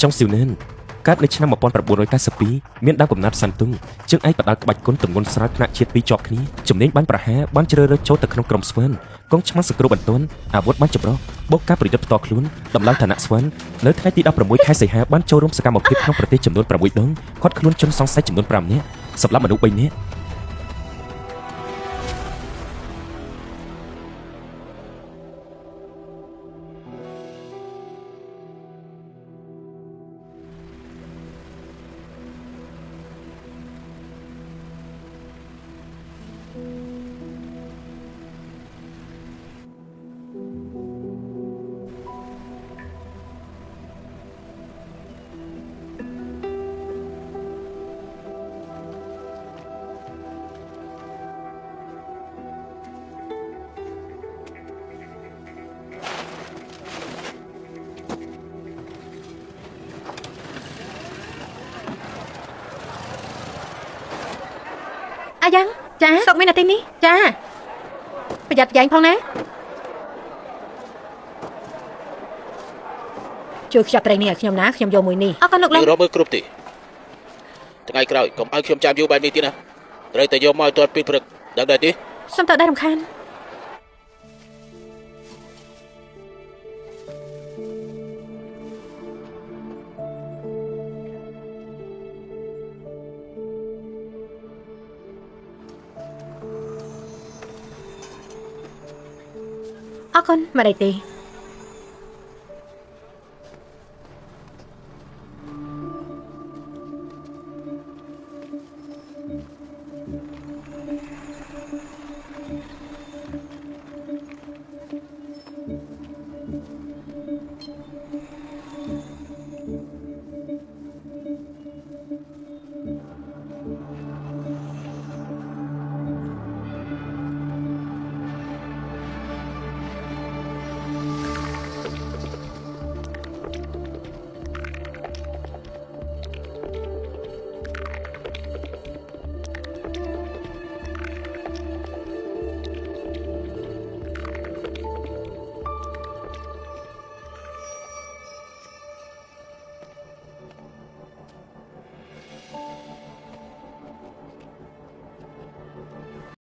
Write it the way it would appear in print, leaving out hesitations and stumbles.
ចុងស៊ីវណែនកើតនៅឆ្នាំ1992មានដើមកំណើតសាន់ទុងជើងឯកបដាល់ក្បាច់គុណទម្ងន់ស្រាលថ្នាក់ជាតិពីរជាប់គ្នាជំនាញបានប្រហារបានជ្រើសរើសចូលទៅក្នុងក្រុមស្វែនកងឆ្មាំសង្គ្រោះបន្ទាន់អាវុធបានចម្រុះបូកការប្រយុទ្ធផ្ទាល់ខ្លួនតម្លើងឋានៈស្វែននៅថ្ងៃទី16ខែសីហាបានចូលរួមសកម្មភាពក្នុងប្រទេសចំនួន6ដងឃាត់ខ្លួនជនសង្ស័យចំនួន5នាក់សម្លាប់មនុស្ស3នាក់អាយ៉ាងចាសុកមាននៅទីនេះចាប្រយ័ត្នប្រយែងផងណាជួយខ្ចប់ត្រេងនេះឲ្យខ្ញុំណាខ្ញុំយកមួយនេះអរគុណលោកលោករកមើលគ្រប់ទីថ្ងៃក្រោយកុំឲ្យខ្ញុំចាំយូរបែបនេះទៀតណាត្រូវតែយកមកឲ្យទាន់ពេលព្រឹកដឹងដែរទេសុំតើដែររំខានអរគុណមកដៃទេ